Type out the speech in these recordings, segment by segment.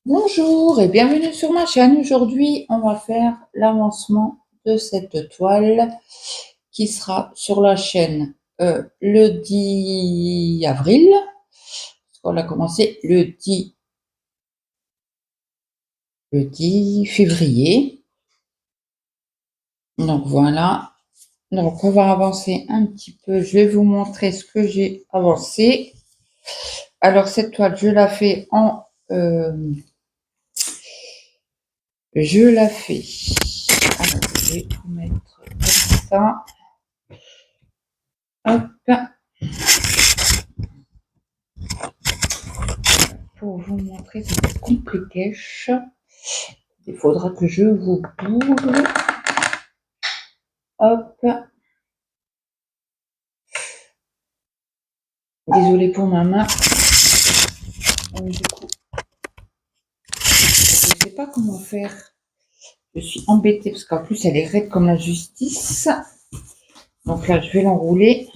Bonjour et bienvenue sur ma chaîne. Aujourd'hui, on va faire l'avancement de cette toile qui sera sur la chaîne le 10 avril. On a commencé le 10 février. Donc voilà. Donc on va avancer un petit peu. Je vais vous montrer ce que j'ai avancé. Alors cette toile, je la fais je la fais. Alors, je vais tout mettre comme ça. Hop. Pour vous montrer, c'est compliqué. Il faudra que je vous bouge. Hop. Désolée pour ma main. Du coup, je ne sais pas comment faire. Je suis embêtée parce qu'en plus, elle est raide comme la justice. Donc là, je vais l'enrouler.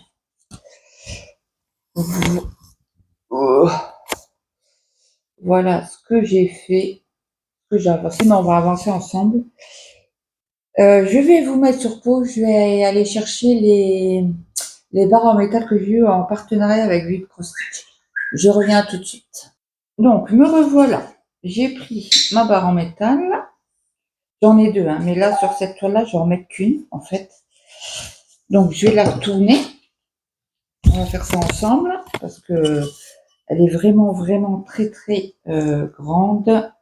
Voilà ce que j'ai fait. Ce que j'ai avancé. Mais on va avancer ensemble. Je vais vous mettre sur pause. Je vais aller chercher les barres en métal que j'ai eu en partenariat avec Vipro Stitch. Je reviens tout de suite. Donc, me revoilà. J'ai pris ma barre en métal. J'en ai deux, hein, mais là, sur cette toile-là, je vais en mettre qu'une, en fait. Donc, je vais la retourner. On va faire ça ensemble, parce que elle est vraiment, vraiment très, très grande.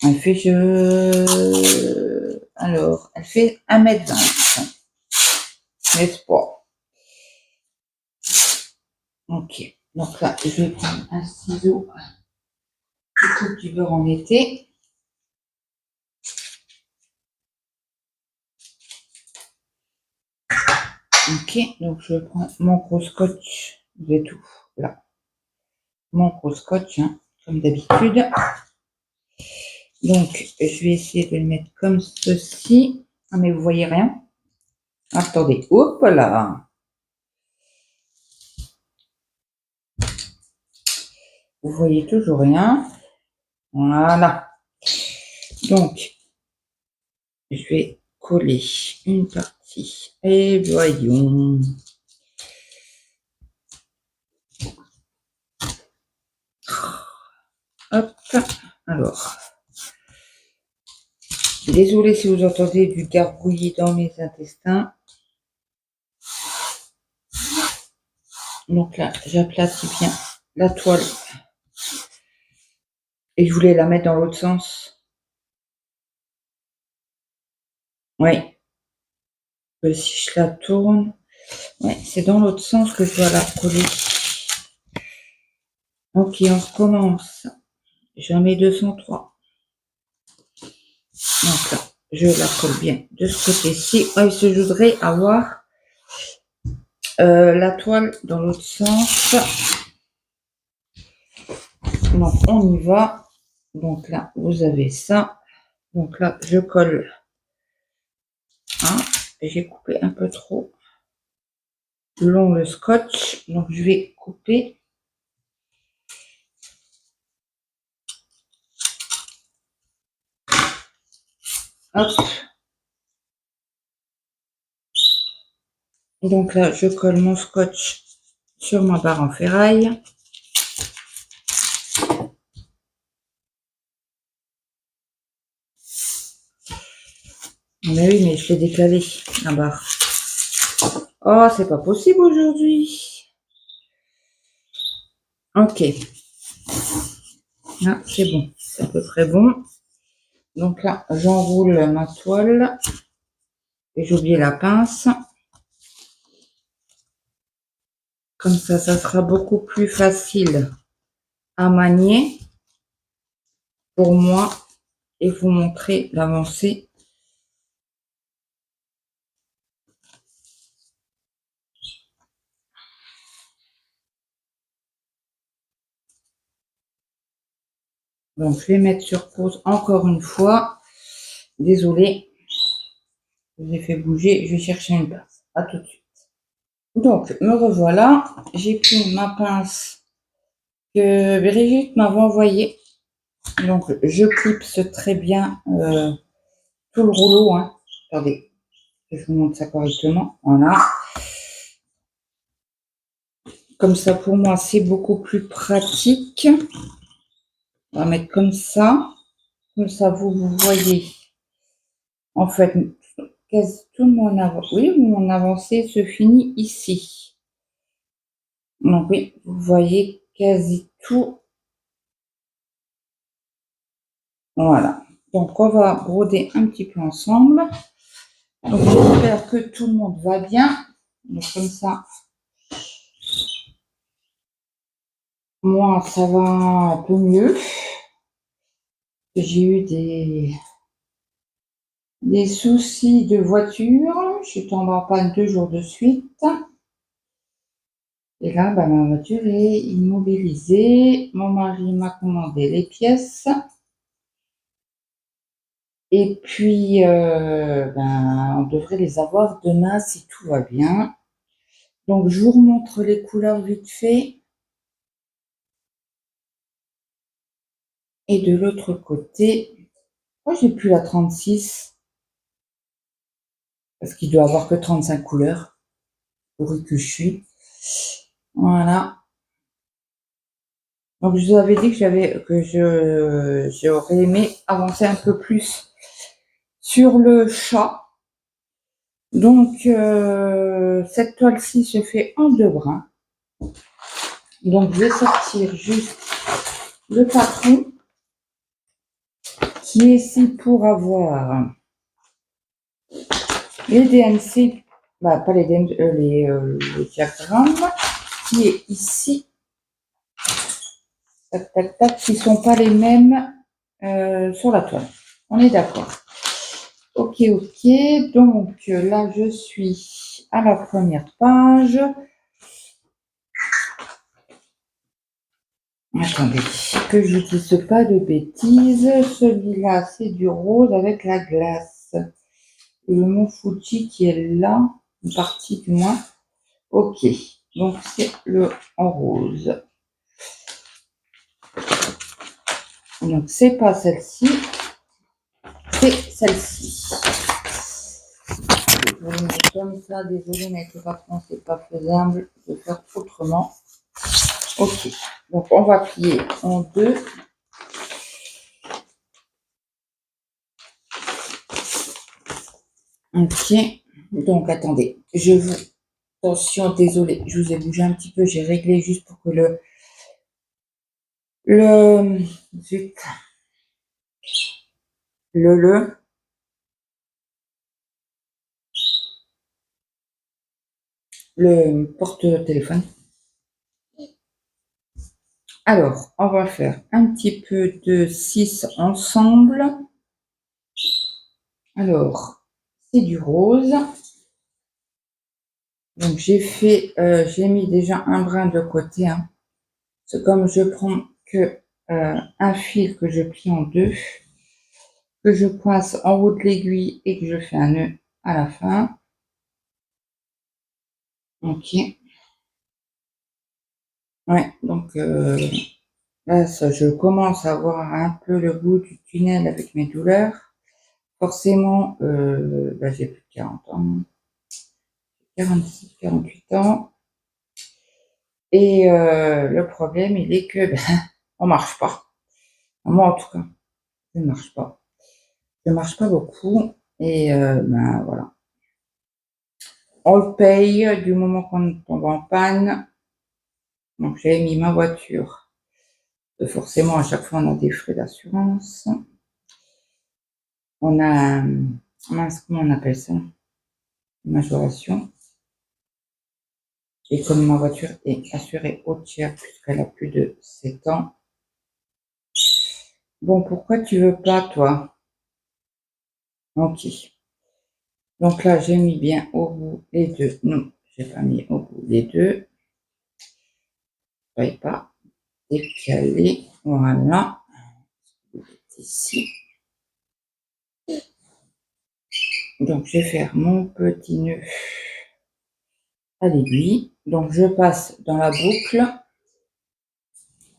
Elle fait, alors, elle fait 1,20 m, n'est-ce pas? Ok. Donc là, je vais prendre un ciseau qui coupe du beurre en été. Ok, donc je prends mon gros scotch, j'ai tout là. Mon gros scotch, hein, comme d'habitude. Donc, je vais essayer de le mettre comme ceci. Ah, mais vous voyez rien. Attendez, hop là. Vous voyez toujours rien. Voilà. Donc, je vais coller une partie. Et voyons. Hop. Alors. Désolée si vous entendez du gargouillis dans mes intestins. Donc là, j'aplatis bien la toile. Et je voulais la mettre dans l'autre sens. Oui. Si je la tourne, ouais, c'est dans l'autre sens que je dois la coller. Ok, on recommence. J'en mets 203. Donc là, je la colle bien de ce côté-ci. Oh, je voudrais avoir la toile dans l'autre sens. Donc on y va. Donc là, vous avez ça. Donc là, je colle. Hein, j'ai coupé un peu trop long le scotch. Donc je vais couper. Hop. Donc là, je colle mon scotch sur ma barre en ferraille. Mais oui, mais je l'ai décalé, la barre. Oh, c'est pas possible aujourd'hui. Ok. Là, c'est bon. C'est à peu près bon. Donc là, j'enroule ma toile. Et j'ai oublié la pince. Comme ça sera beaucoup plus facile à manier pour moi et vous montrer l'avancée. Donc, je vais mettre sur pause encore une fois. Désolée, je vous ai fait bouger. Je vais chercher une pince. À tout de suite. Donc, me revoilà. J'ai pris ma pince que Brigitte m'avait envoyée. Donc, je clipse très bien tout le rouleau. Hein. Attendez, que je vous montre ça correctement. Voilà. Comme ça, pour moi, c'est beaucoup plus pratique. On va mettre comme ça. Comme ça, vous voyez. En fait, quasi tout mon avancée se finit ici. Donc oui, vous voyez quasi tout. Voilà. Donc, on va broder un petit peu ensemble. Donc, j'espère que tout le monde va bien. Donc, comme ça, moi, ça va un peu mieux. J'ai eu des soucis de voiture. Je suis tombée en panne 2 jours de suite. Et là, ma voiture est immobilisée. Mon mari m'a commandé les pièces. Et puis, on devrait les avoir demain si tout va bien. Donc, je vous remontre les couleurs vite fait. Et de l'autre côté, moi, j'ai plus la 36. Parce qu'il doit avoir que 35 couleurs. Pourri que je suis. Voilà. Donc, je vous avais dit que j'aurais aimé avancer un peu plus sur le chat. Donc, cette toile-ci se fait en 2 brins. Donc, je vais sortir juste le patron qui est ici pour avoir les DNC, pas les DNC, les diagrammes, qui est ici. Tac, tac, tac, qui ne sont pas les mêmes sur la toile. On est d'accord. Ok, ok. Donc, là, je suis à la première page. Attendez, que je ne dise pas de bêtises. Celui-là, c'est du rose avec la glace. Et le mont Fuji qui est là, une partie du moins. Ok, donc c'est le en rose. Donc, c'est pas celle-ci, c'est celle-ci. Je vais le mettre comme ça. Désolée, mais avec le patron, c'est pas faisable de faire autrement. Ok, donc on va plier en 2. Ok, donc attendez, attention, désolé, je vous ai bougé un petit peu, j'ai réglé juste pour que zut, le porte-téléphone. Alors, on va faire un petit peu de 6 ensemble. Alors, c'est du rose. Donc, j'ai mis déjà un brin de côté. Hein. C'est comme je prends que un fil que je plie en 2, que je coince en haut de l'aiguille et que je fais un nœud à la fin. Ok. Ouais, donc là, je commence à voir un peu le bout du tunnel avec mes douleurs. Forcément, j'ai plus de 40 ans. 46, 48 ans. Et le problème, il est que on marche pas. Moi, en tout cas, je ne marche pas. Je ne marche pas beaucoup. Et voilà. On le paye du moment qu'on tombe en panne. Donc, j'ai mis ma voiture. Forcément, à chaque fois, on a des frais d'assurance. On a, comment on appelle ça? Une majoration. Et comme ma voiture est assurée au tiers puisqu'elle a plus de 7 ans. Bon, pourquoi tu veux pas, toi? Ok. Donc là, j'ai mis bien au bout les deux. Non, j'ai pas mis au bout les deux. Je ne vais pas décaler. Voilà. Ici. Donc, je vais faire mon petit nœud à l'aiguille. Donc, je passe dans la boucle.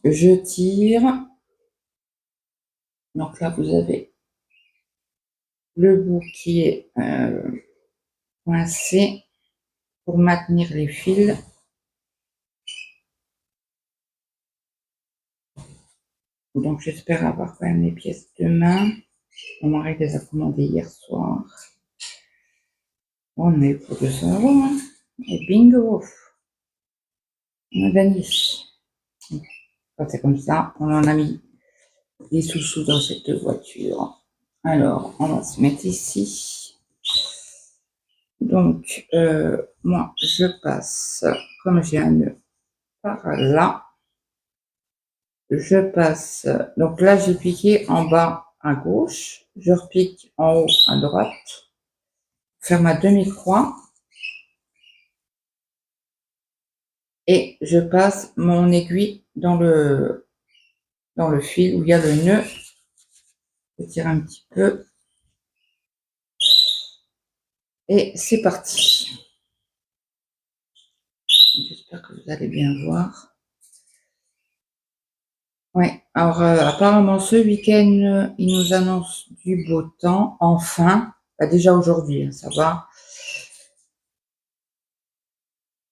Je tire. Donc là, vous avez le bout qui est coincé pour maintenir les fils. Donc j'espère avoir quand même les pièces demain. Mon mari les a commandées hier soir. On a eu pour 200 €. Hein. Et bingo, on a gagné. Quand c'est comme ça, on en a mis des sous-sous dans cette voiture. Alors, on va se mettre ici. Donc, moi, je passe, comme j'ai un nœud par là, je passe, donc là, j'ai piqué en bas à gauche, je repique en haut à droite, faire ma demi-croix, et je passe mon aiguille dans le fil où il y a le nœud. Je tire un petit peu, et c'est parti. J'espère que vous allez bien voir. Ouais, alors apparemment ce week-end, il nous annonce du beau temps, enfin. Bah, déjà aujourd'hui, hein, ça va.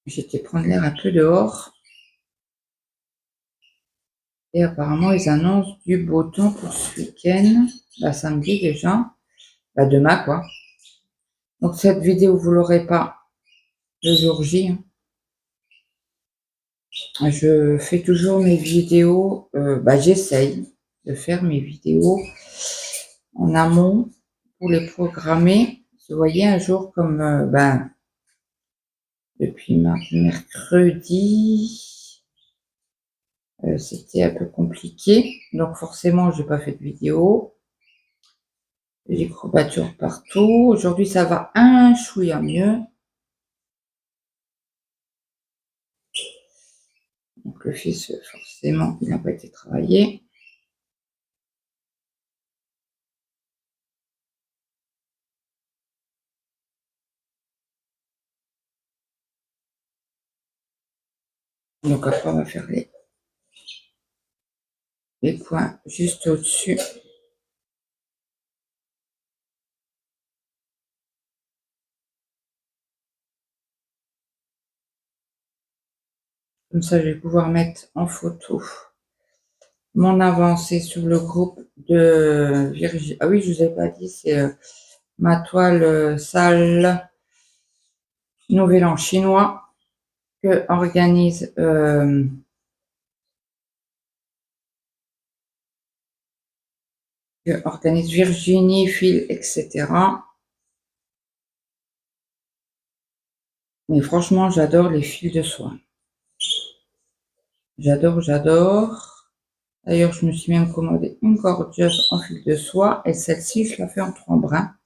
J'étais prendre l'air un peu dehors. Et apparemment, ils annoncent du beau temps pour ce week-end. Bah, samedi déjà. Bah, demain, quoi. Donc cette vidéo, vous l'aurez pas le jour J. Hein. Je fais toujours mes vidéos, bah, j'essaye de faire mes vidéos en amont pour les programmer. Vous voyez, un jour comme ben, depuis mercredi, c'était un peu compliqué. Donc forcément, je n'ai pas fait de vidéo. J'ai courbatures partout. Aujourd'hui, ça va un chouïa mieux. Donc le fils, forcément, il n'a pas été travaillé. Donc après, on va faire les points juste au-dessus. Comme ça, je vais pouvoir mettre en photo mon avancée sur le groupe de Virginie. Ah oui, je ne vous ai pas dit, c'est ma toile sale Nouvel An chinois que organise Virginie, Phil, etc. Mais franchement, j'adore les fils de soie. J'adore, j'adore. D'ailleurs, je me suis même commandé une gorgeuse en fil de soie et celle-ci, je la fais en 3 brins.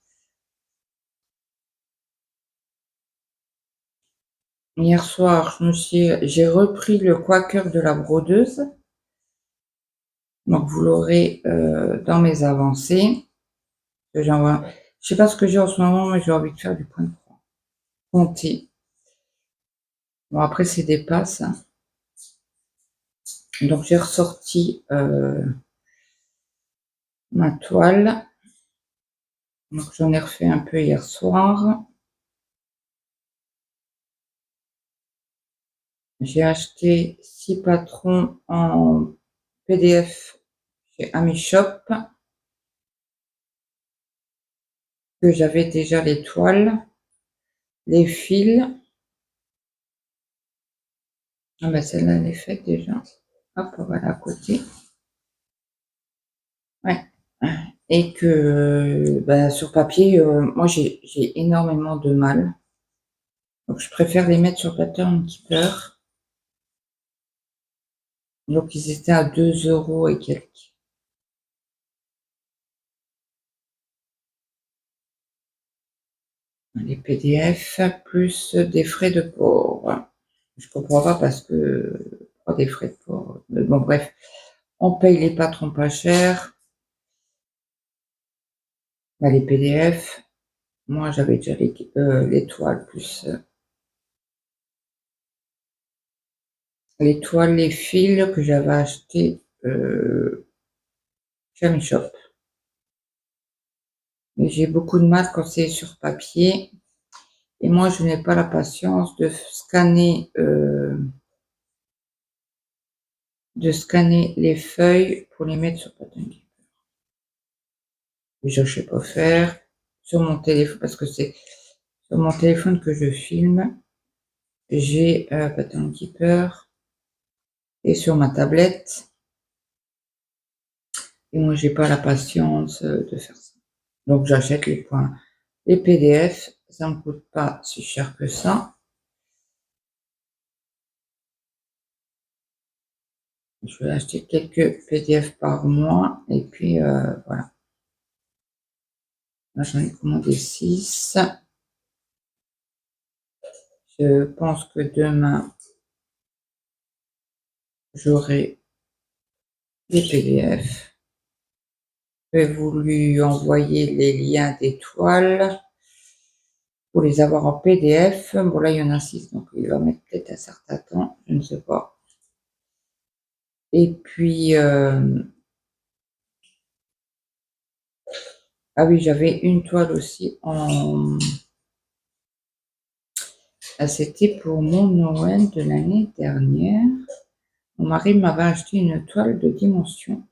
Hier soir, j'ai repris le quaker de la brodeuse. Donc, vous l'aurez dans mes avancées. Je sais pas ce que j'ai en ce moment, mais j'ai envie de faire du point de croix. Compter. Bon, après, c'est des passes. Hein. Donc, j'ai ressorti ma toile. Donc, j'en ai refait un peu hier soir. J'ai acheté 6 patrons en PDF chez AmiShop. Que j'avais déjà les toiles, les fils. Ah ben celle-là, elle est faite déjà. Hop, voilà à côté. Ouais. Et que ben, sur papier, moi j'ai énormément de mal. Donc je préfère les mettre sur Pattern Keeper. Donc ils étaient à 2 € et quelques. Les PDF plus des frais de port. Je comprends pas parce que pas des frais de port. Mais bon bref, on paye les patrons pas cher. Ben, les PDF, moi j'avais déjà les toiles plus les toiles, les fils que j'avais achetés chez AmiShop. Mais j'ai beaucoup de mal quand c'est sur papier. Et moi, je n'ai pas la patience de scanner les feuilles pour les mettre sur Pattern Keeper. Déjà, je sais pas faire sur mon téléphone parce que c'est sur mon téléphone que je filme. J'ai Pattern Keeper et sur ma tablette. Et moi, j'ai pas la patience de faire ça. Donc, j'achète les points, les PDF. Ça me coûte pas si cher que ça. Je vais acheter quelques PDF par mois et puis voilà. Là, j'en ai commandé 6. Je pense que demain, j'aurai les PDF. J'ai voulu envoyer les liens des toiles pour les avoir en PDF. Bon, là, il y en a 6, donc il va mettre peut-être un certain temps, je ne sais pas. Et puis, ah oui, j'avais une toile aussi en... Ah, c'était pour mon Noël de l'année dernière. Mon mari m'avait acheté une toile de dimension.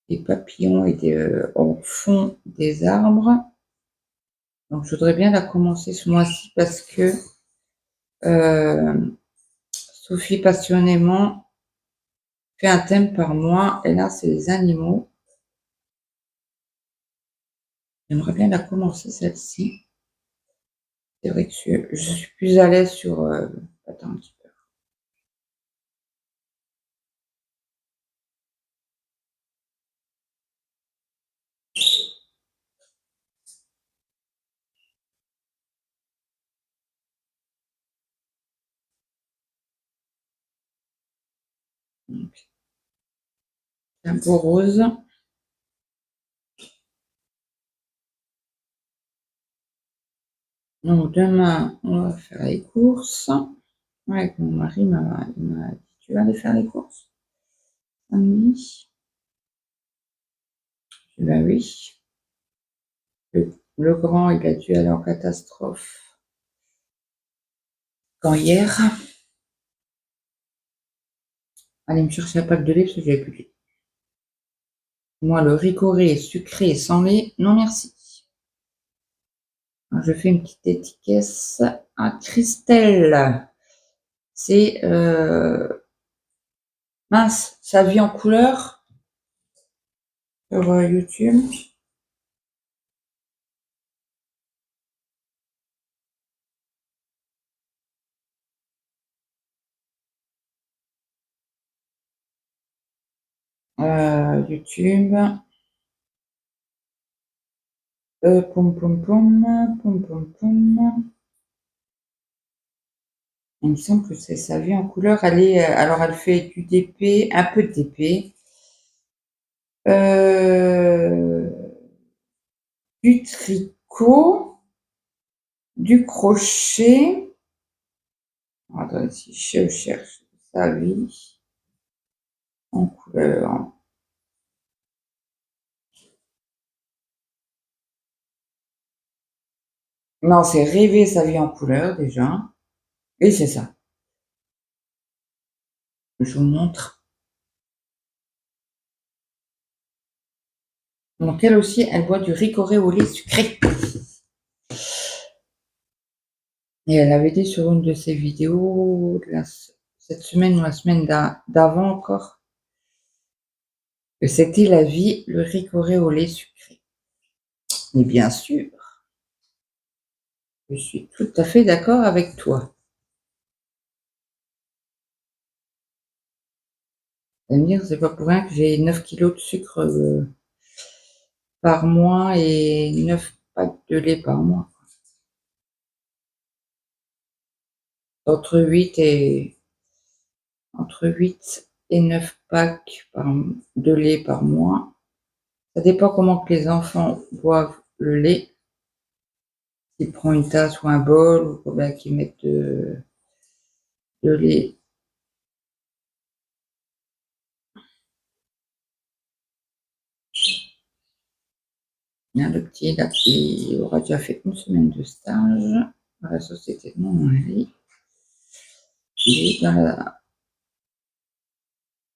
Des papillons et en fond des arbres. Donc, je voudrais bien la commencer ce mois-ci parce que Sophie passionnément fait un thème par mois et là, c'est les animaux. J'aimerais bien la commencer celle-ci. C'est vrai que je suis plus à l'aise sur... attends un petit peu. C'est un beau rose. Donc, demain, on va faire les courses. Ouais, mon mari m'a dit, tu vas aller faire les courses samedi? Je dis, bah oui. Le grand, il a dû aller en catastrophe quand hier. Aller me chercher un pack de lait parce que j'avais plus de lait. Moi, le ricoré sucré sans lait, non merci. Alors, je fais une petite étiquette à Christelle. C'est mince, sa vie en couleur sur YouTube. YouTube. Poum poum poum, poum poum poum. Il me semble que c'est sa vie en couleur. Alors elle fait du DP, un peu de DP, du tricot, du crochet. Attends, si je cherche sa vie en couleur. Non, c'est rêver sa vie en couleur déjà. Et c'est ça. Je vous montre. Donc elle aussi, elle boit du ricoré au lait sucré. Et elle avait dit sur une de ses vidéos, cette semaine ou la semaine d'avant encore, que c'était la vie, le ricoré au lait sucré. Mais bien sûr, je suis tout à fait d'accord avec toi. Vous allez me dire, c'est pas pour rien que j'ai 9 kilos de sucre par mois et 9 packs de lait par mois. Entre 8 et, entre 8 et 9 packs de lait par mois. Ça dépend comment que les enfants boivent le lait. S'ils prennent une tasse ou un bol, ou bien qu'ils mettent de lait. Hein, le petit, il aura déjà fait une semaine de stage à la société de mon mari. Il est dans le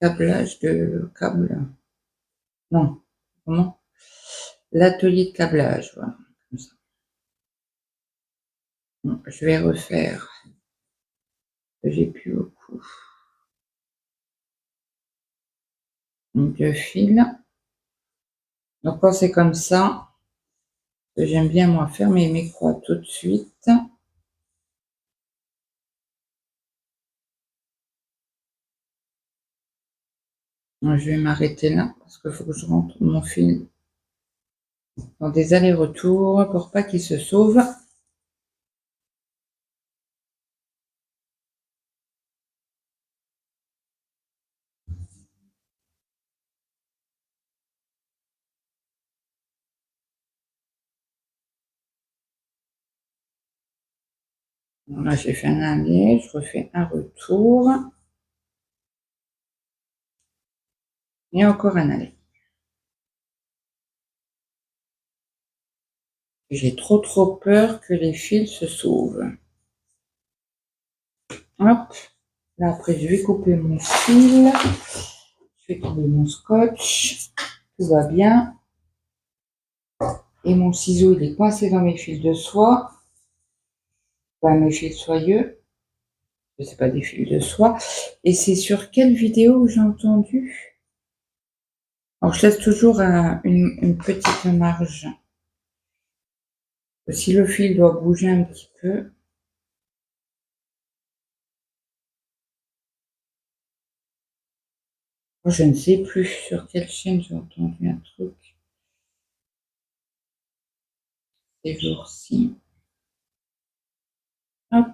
câblage de câble. Non, comment? L'atelier de câblage, voilà, comme ça. Bon, je vais refaire. J'ai plus beaucoup de fil. Donc quand c'est comme ça, j'aime bien moi faire mes croix tout de suite. Je vais m'arrêter là parce qu'il faut que je rentre mon fil dans des allers-retours pour pas qu'il se sauve. Là, j'ai fait un aller, je refais un retour et encore un aller. J'ai trop peur que les fils se sauvent. Hop, là après je vais couper mon fil, je vais couper mon scotch, tout va bien. Et mon ciseau il est coincé dans mes fils de soie, pas mes fils soyeux, c'est pas des fils de soie. Et c'est sur quelle vidéo j'ai entendu? Alors je laisse toujours une petite marge. Si le fil doit bouger un petit peu, je ne sais plus sur quelle chaîne j'ai entendu un truc ces jours-ci. Hop.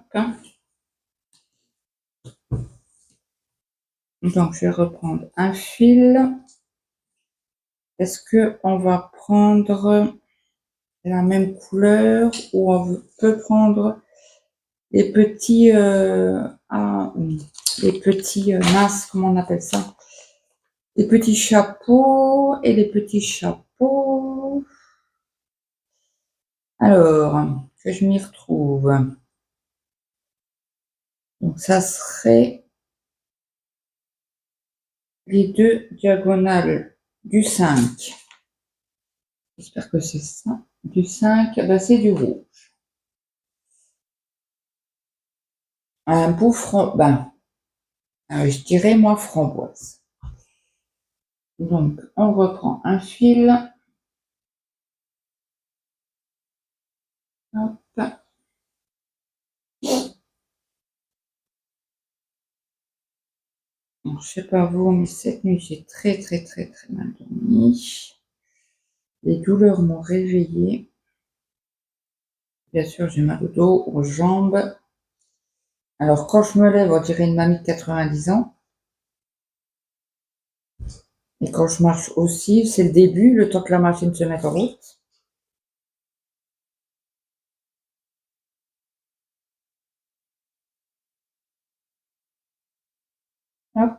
Donc, je vais reprendre un fil. Est-ce que on va prendre la même couleur ou on peut prendre les petits, mince, comment on appelle ça? Les petits chapeaux et les petits chapeaux. Alors, que je m'y retrouve. Donc, ça serait les deux diagonales du 5. J'espère que c'est ça. Du 5, bah, c'est du rouge. Un beau je dirais moi framboise. Donc, on reprend un fil. Hop. Alors, je sais pas vous, mais cette nuit, j'ai très mal dormi. Les douleurs m'ont réveillée. Bien sûr, j'ai mal au dos, aux jambes. Alors, quand je me lève, on dirait une mamie de 90 ans. Et quand je marche aussi, c'est le début, le temps que la machine se mette en route. Hop.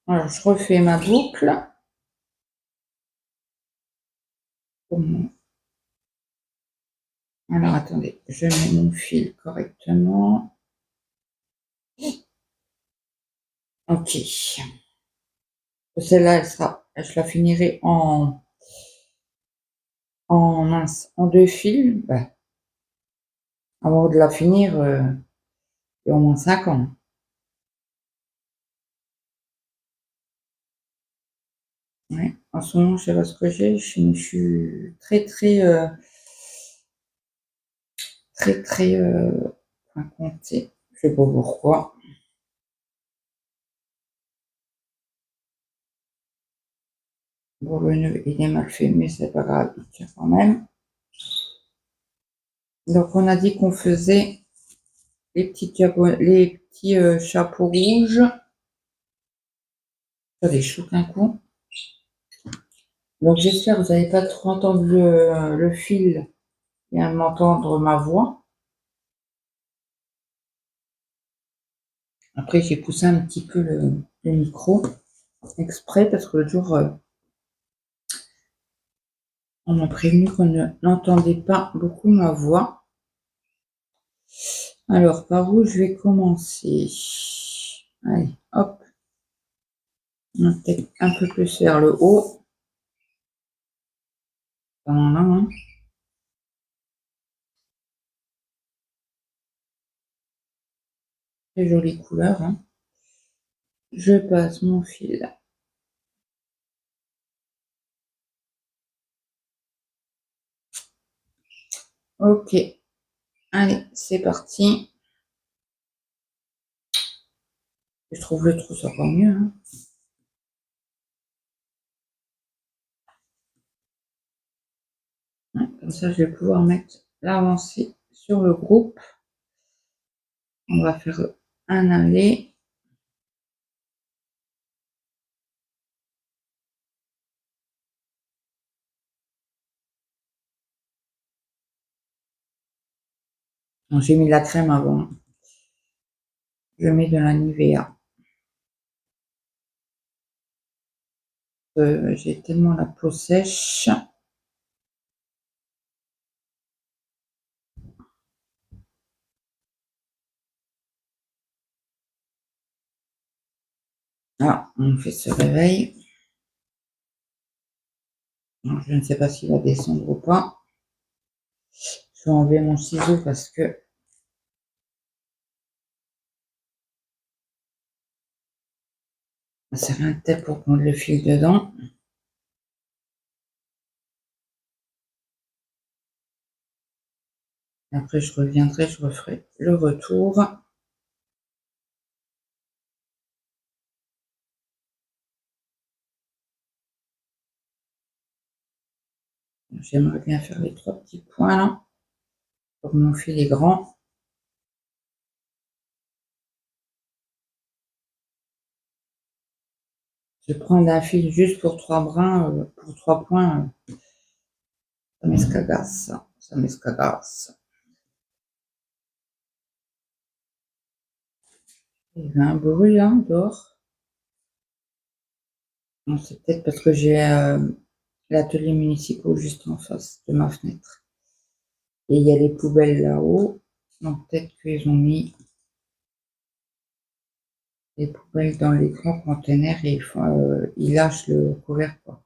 Alors, je refais ma boucle. Alors, attendez, je mets mon fil correctement. Ok. Celle-là, je la finirai en deux fils. Ben, avant de la finir, il y a au moins 5 ans. Ouais. En ce moment, je sais pas ce que j'ai. Je suis très comptée. Je sais pas pourquoi. Bon, le nœud, il est mal fait, mais c'est pas grave, il tient quand même. Donc, on a dit qu'on faisait les petits chapeaux rouges. Attendez, je choque un coup. Donc, j'espère que vous n'avez pas trop entendu le fil et à m'entendre ma voix. Après, j'ai poussé un petit peu le micro exprès parce que l'autre jour, On m'a prévenu qu'on n'entendait pas beaucoup ma voix. Alors, par où je vais commencer? Allez, hop. On va peut-être un peu plus vers le haut. Voilà, hein. Très jolie couleur, hein. Je passe mon fil. Ok. Allez, c'est parti. Je trouve le trou, ça va mieux, hein. Ouais, comme ça, je vais pouvoir mettre l'avancée sur le groupe. On va faire un aller. J'ai mis de la crème avant. Je mets de la Nivea. J'ai tellement la peau sèche. Ah, on fait ce réveil. Alors, je ne sais pas s'il va descendre ou pas. Je vais enlever mon ciseau parce que ça fait un tête pour prendre le fil dedans. Après, je reviendrai, je referai le retour. J'aimerais bien faire les 3 petits points là. Pour mon fil est grand. Je prends un fil juste pour 3 brins, pour 3 points. Ça m'escagasse. Ça m'escagasse. Il y a un bruit là dehors. C'est peut-être parce que j'ai l'atelier municipal juste en face de ma fenêtre. Et il y a les poubelles là-haut. Donc peut-être qu'ils ont mis les poubelles dans les grands containers et ils lâchent le couvercle, quoi.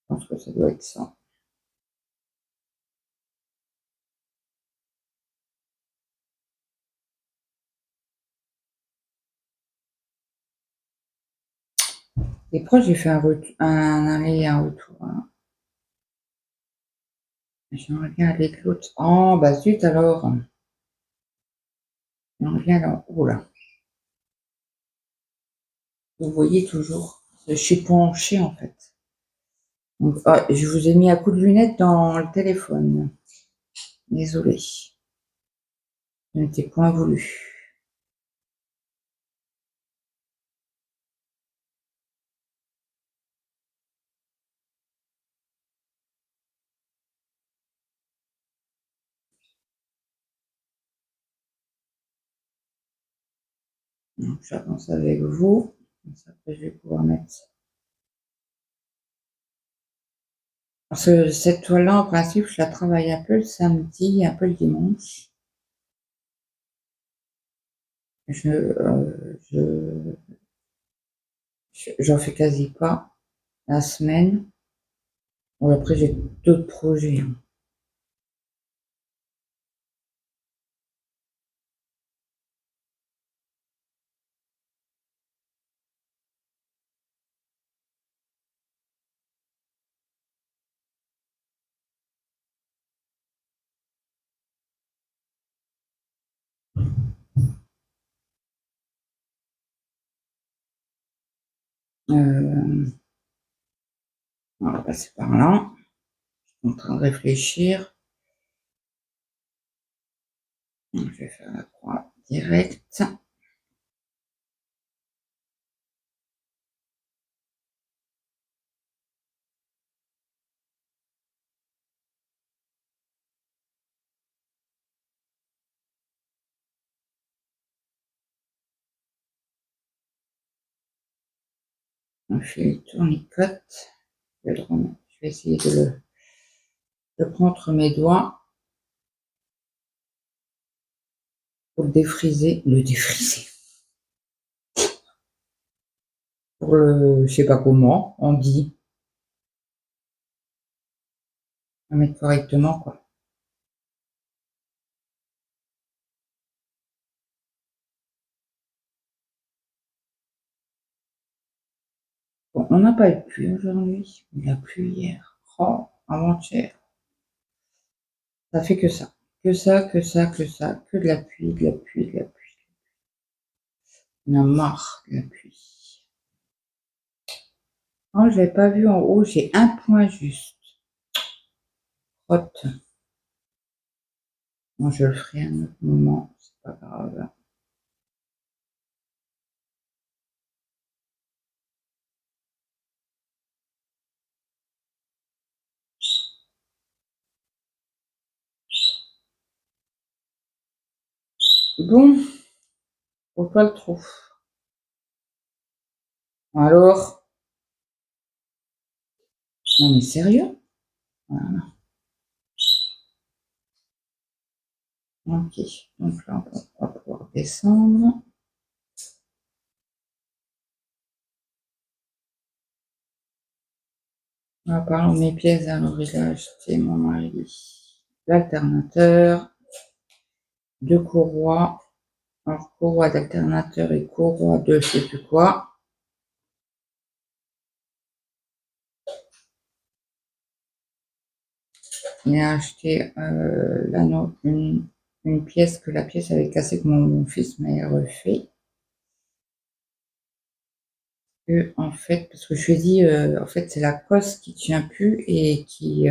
Je pense que ça doit être ça. Et pourquoi j'ai fait un aller et un retour, hein. J'aimerais bien aller de l'autre. Oh, bah zut alors. On vient là. Oh là. Vous voyez toujours. Je suis penchée en fait. Donc, ah, je vous ai mis un coup de lunette dans le téléphone. Désolée. Ce n'était point voulu. Donc, j'avance avec vous. Après, je vais pouvoir mettre. Parce que cette toile-là, en principe, je la travaille un peu le samedi et un peu le dimanche. J'en fais quasi pas la semaine. Bon, après, j'ai d'autres projets, hein. Euh, on va passer par là. Je suis en train de réfléchir. Je vais faire la croix directe. Un fil tourniquet. Je vais le remettre. vais essayer de le prendre entre mes doigts pour le défriser. Pour le, je sais pas comment, on dit. Le mettre correctement, quoi. Bon, on n'a pas eu de pluie aujourd'hui. Il a plu hier. Oh, avant-hier. Ça fait que ça. Que ça, que ça, que ça. Que de la pluie, de la pluie, de la pluie. On a marre de la pluie. Oh, je l'avais pas vu en haut. J'ai un point juste. Hot. Bon, je le ferai à un autre moment. C'est pas grave. Bon, faut pas le trou. Alors, non mais sérieux? Voilà. Ok, donc là on va pouvoir descendre. Parlons de mes pièces, alors il a acheté mon mari l'alternateur, 2 courroies, alors courroie d'alternateur et courroie de je sais plus quoi. Il a acheté l'anneau, une pièce que la pièce avait cassée que mon fils m'a refait. En fait, parce que je lui ai dit, en fait, c'est la cosse qui tient plus et qui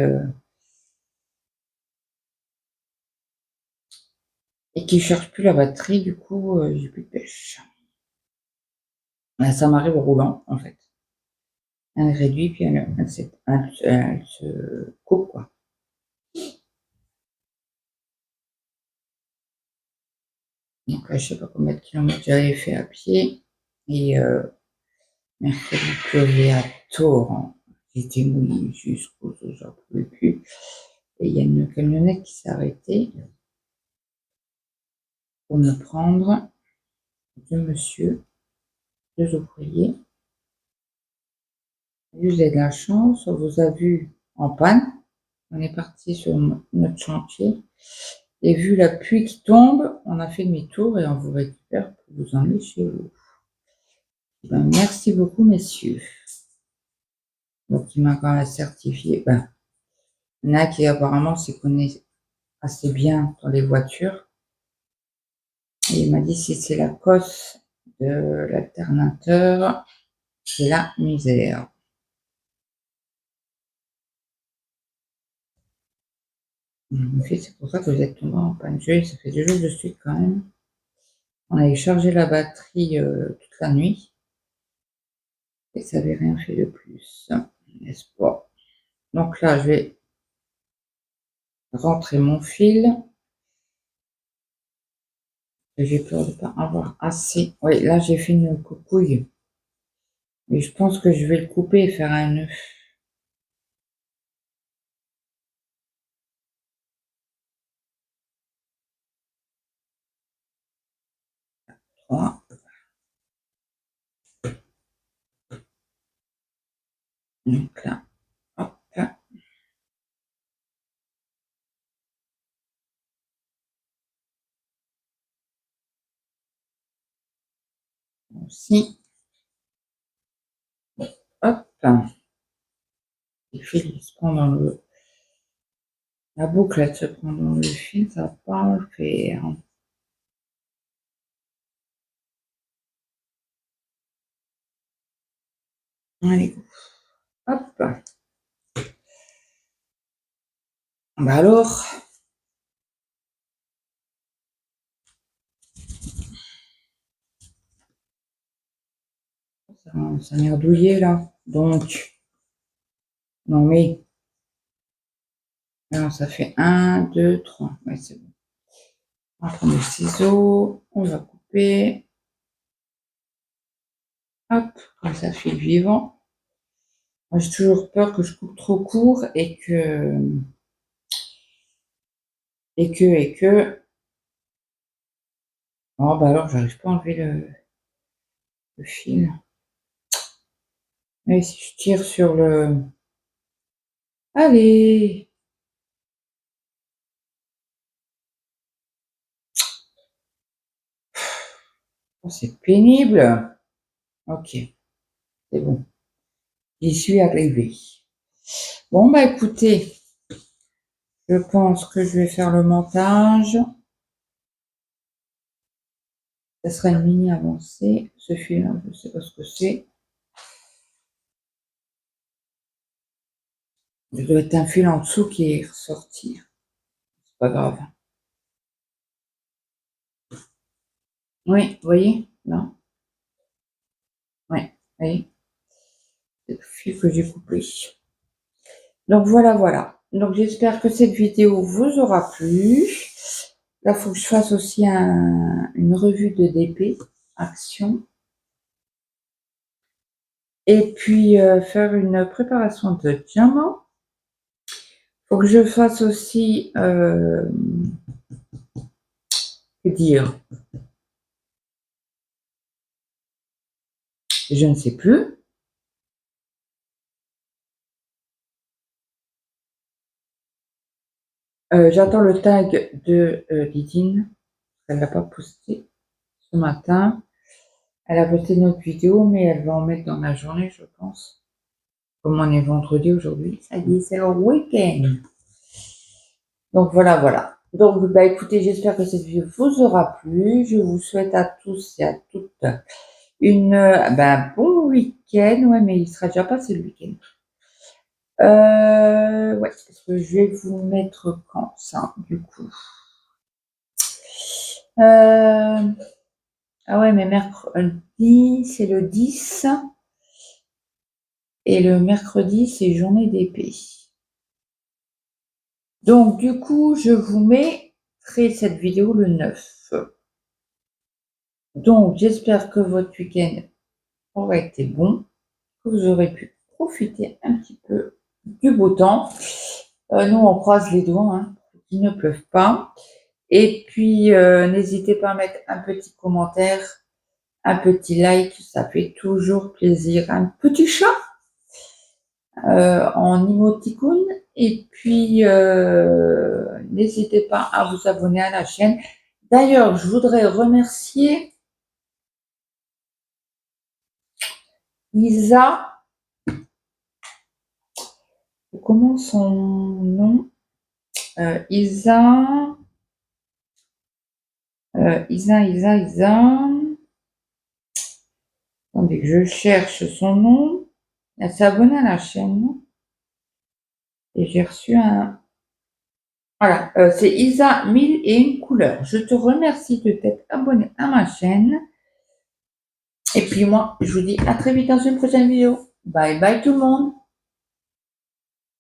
charge plus la batterie, du coup, j'ai plus de pêche. Ça m'arrive au roulant, en fait. Elle réduit, puis elle se coupe, quoi. Donc là, je sais pas combien de kilomètres j'avais fait à pied. Et mercredi, il pleuvait à torrent. J'étais mouillée jusqu'aux os, j'en pouvais plus. Et il y a une camionnette qui s'est arrêtée pour me prendre, 2 monsieur, 2 ouvriers. Vous avez de la chance, on vous a vu en panne. On est parti sur notre chantier. Et vu la pluie qui tombe, on a fait demi-tour et on vous récupère pour vous emmener chez vous. Ben, merci beaucoup, messieurs. Donc, il m'a quand même certifié. Ben, il y en a qui apparemment se connaît assez bien dans les voitures. Et il m'a dit si c'est la cosse de l'alternateur, c'est la misère. C'est pour ça que vous êtes tombé en panne. Ça fait 2 jours de suite quand même. On avait chargé la batterie toute la nuit. Et ça n'avait rien fait de plus. N'est-ce pas? Donc là, je vais rentrer mon fil. J'ai peur de ne pas avoir assez. Oui, là, j'ai fait une coupouille. Mais je pense que je vais le couper et faire un nœud. Trois. Donc là, hop. Aussi. Hop. Le fil il se prend dans le... La boucle, elle se prend dans le fil, ça va pas le faire. Allez, hop. Bah alors, ça merdouillé là. Donc, non mais, alors ça fait 1, 2, 3. Ouais, c'est bon. On va prendre le ciseau, on va couper. Hop, comme ça, fil vivant. Moi, j'ai toujours peur que je coupe trop court et que oh, bah alors, j'arrive pas à enlever le fil. Et si je tire sur le... Allez! Oh, c'est pénible. Ok, c'est bon. J'y suis arrivée. Bon, bah écoutez, je pense que je vais faire le montage. Ça sera une mini avancée. Ce fil, je ne sais pas ce que c'est. Il doit être un fil en dessous qui est ressorti. C'est pas grave. Oui, vous voyez? Non? Oui, vous voyez? C'est le fil que j'ai coupé. Donc voilà, voilà. Donc j'espère que cette vidéo vous aura plu. Là, il faut que je fasse aussi une revue de DP, action. Et puis faire une préparation de diamant. Il faut que je fasse aussi, que dire, je ne sais plus. J'attends le tag de Lidine. Elle l'a pas posté ce matin. Elle a posté notre vidéo, mais elle va en mettre dans la journée, je pense. Comme on est vendredi aujourd'hui, ça y est, c'est le week-end. Donc voilà, voilà. Donc bah écoutez, j'espère que cette vidéo vous aura plu. Je vous souhaite à tous et à toutes une bon week-end. Ouais, mais il sera déjà passé le week-end. Ouais, parce que je vais vous mettre quand ça, du coup. Ah ouais, mais mercredi, c'est le 10. Et le mercredi, c'est journée d'épée. Donc, du coup, je vous mettrai cette vidéo le 9. Donc, j'espère que votre week-end aura été bon, que vous aurez pu profiter un petit peu du beau temps. Nous, on croise les doigts, hein, qu'il ne pleuve pas. Et puis, n'hésitez pas à mettre un petit commentaire, un petit like, ça fait toujours plaisir. Un petit chat en emoticône. Et puis, n'hésitez pas à vous abonner à la chaîne. D'ailleurs, je voudrais remercier Isa. Comment son nom? Isa. Isa. Attendez que je cherche son nom. Elle s'est abonnée à la chaîne. Et j'ai reçu un... Voilà, c'est Isa 1001 couleurs. Je te remercie de t'être abonné à ma chaîne. Et puis moi, je vous dis à très vite dans une prochaine vidéo. Bye bye tout le monde.